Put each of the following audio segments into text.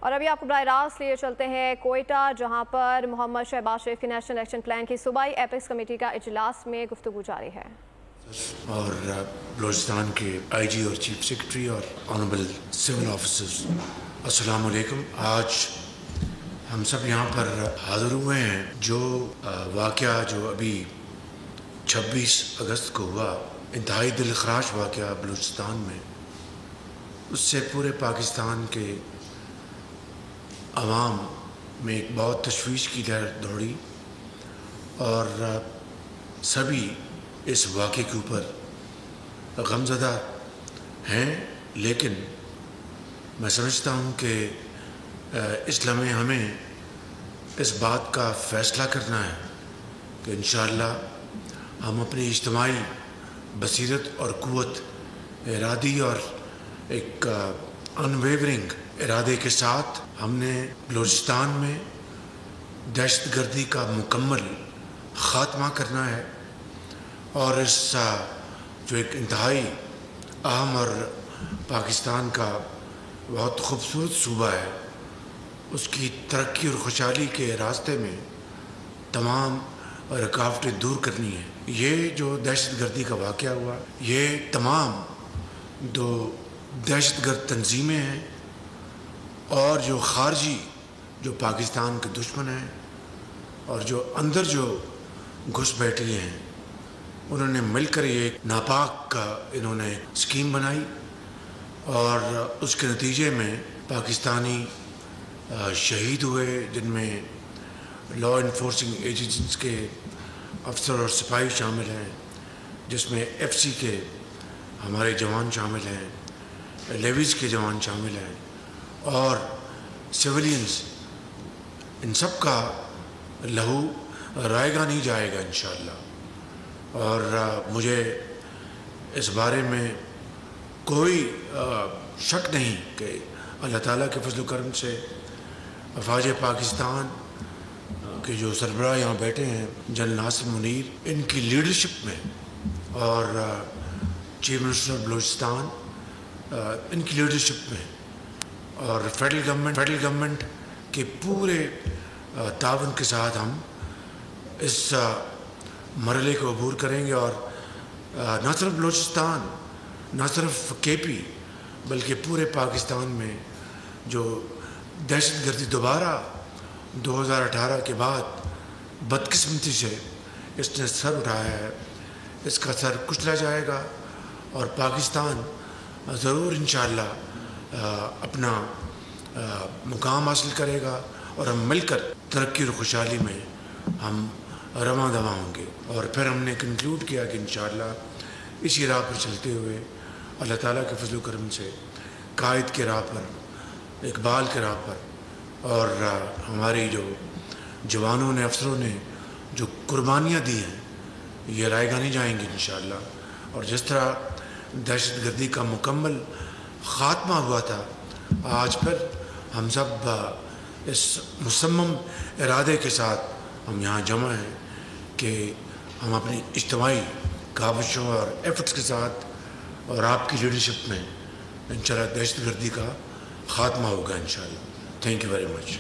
اور ابھی آپ کو براہ راست لیے چلتے ہیں کوئٹہ، جہاں پر محمد شہباز شریف کی نیشنل ایکشن پلان کی صوبائی ایپیکس کمیٹی کا اجلاس میں گفتگو جاری ہے۔ اور بلوچستان کے آئی جی اور چیف سیکرٹری اور آنریبل سول آفیسرز، السلام علیکم۔ آج ہم سب یہاں پر حاضر ہوئے ہیں جو واقعہ جو ابھی 26 اگست کو ہوا، انتہائی دلخراش واقعہ بلوچستان میں، اس سے پورے پاکستان کے عوام میں ایک بہت تشویش کی لہر دوڑی اور سبھی اس واقعے کے اوپر غمزدہ ہیں۔ لیکن میں سمجھتا ہوں کہ اس لمحے ہمیں اس بات کا فیصلہ کرنا ہے کہ انشاءاللہ ہم اپنی اجتماعی بصیرت اور قوت ارادی اور ایک انویورنگ ارادے کے ساتھ ہم نے بلوچستان میں دہشت گردی کا مکمل خاتمہ کرنا ہے، اور اس جو ایک انتہائی اہم اور پاکستان کا بہت خوبصورت صوبہ ہے، اس کی ترقی اور خوشحالی کے راستے میں تمام رکاوٹیں دور کرنی ہے۔ یہ جو دہشت گردی کا واقعہ ہوا، یہ تمام جو دہشت گرد تنظیمیں ہیں اور جو خارجی جو پاکستان کے دشمن ہیں اور جو اندر جو گھس بیٹھے ہیں، انہوں نے مل کر یہ ایک ناپاک انہوں نے اسکیم بنائی، اور اس کے نتیجے میں پاکستانی شہید ہوئے، جن میں لا انفورسنگ ایجنسیز کے افسر اور سپاہی شامل ہیں، جس میں ایف سی کے ہمارے جوان شامل ہیں، لیویز کے جوان شامل ہیں، اور سویلینز۔ ان سب کا لہو رائے گا نہیں جائے گا انشاءاللہ۔ اور مجھے اس بارے میں کوئی شک نہیں کہ اللہ تعالیٰ کے فضل و کرم سے افواج پاکستان کے جو سربراہ یہاں بیٹھے ہیں، جنرل ناصر منیر، ان کی لیڈرشپ میں، اور چیف منسٹر بلوچستان ان کی لیڈرشپ میں، اور فیڈرل گورنمنٹ کے پورے تعاون کے ساتھ ہم اس مرحلے کو عبور کریں گے، اور نہ صرف بلوچستان، نہ صرف کے پی، بلکہ پورے پاکستان میں جو دہشت گردی دوبارہ 2018 کے بعد بدقسمتی سے اس نے سر اٹھایا ہے، اس کا سر کچلا جائے گا، اور پاکستان ضرور انشاءاللہ اپنا مقام حاصل کرے گا، اور ہم مل کر ترقی اور خوشحالی میں ہم رواں دواں ہوں گے۔ اور پھر ہم نے کنکلوڈ کیا کہ انشاءاللہ اسی راہ پر چلتے ہوئے اللہ تعالیٰ کے فضل و کرم سے قائد کے راہ پر، اقبال کے راہ پر، اور ہماری جو جوانوں نے، افسروں نے جو قربانیاں دی ہیں، یہ رائے گاہ نہیں جائیں گے انشاءاللہ۔ اور جس طرح دہشت گردی کا مکمل خاتمہ ہوا تھا، آج پھر ہم سب اس مصمم ارادے کے ساتھ ہم یہاں جمع ہیں کہ ہم اپنی اجتماعی کاوشوں اور ایفرٹس کے ساتھ اور آپ کی لیڈرشپ میں انشاءاللہ دہشت گردی کا خاتمہ ہوگا انشاءاللہ۔ Thank you very much.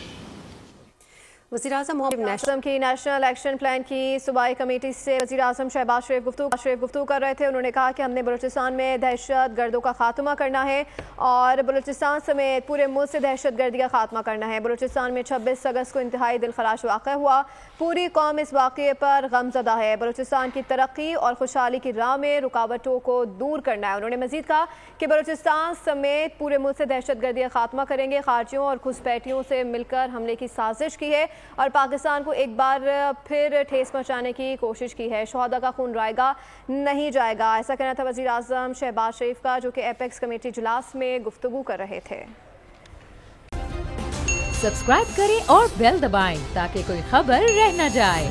وزیر اعظم محمد کی نیشنل ایکشن پلان کی صوبائی کمیٹی سے وزیر اعظم شہباز شریف گفتگو کر رہے تھے۔ انہوں نے کہا کہ ہم نے بلوچستان میں دہشت گردوں کا خاتمہ کرنا ہے، اور بلوچستان سمیت پورے ملک سے دہشت گردی کا خاتمہ کرنا ہے۔ بلوچستان میں 26 اگست کو انتہائی دلخراش واقعہ ہوا، پوری قوم اس واقعے پر غمزدہ ہے۔ بلوچستان کی ترقی اور خوشحالی کی راہ میں رکاوٹوں کو دور کرنا ہے۔ انہوں نے مزید کہا کہ بلوچستان سمیت پورے ملک سے دہشت گردی کا خاتمہ کریں گے۔ خارجیوں اور گھسپیٹیوں سے مل کر حملے کی سازش کی ہے اور پاکستان کو ایک بار پھر ٹھیس پہنچانے کی کوشش کی ہے۔ شہداء کا خون رائے گا نہیں جائے گا، ایسا کہنا تھا وزیر اعظم شہباز شریف کا، جو کہ ایپیکس کمیٹی اجلاس میں گفتگو کر رہے تھے۔ سبسکرائب کریں اور بیل دبائیں تاکہ کوئی خبر رہ نہ جائے۔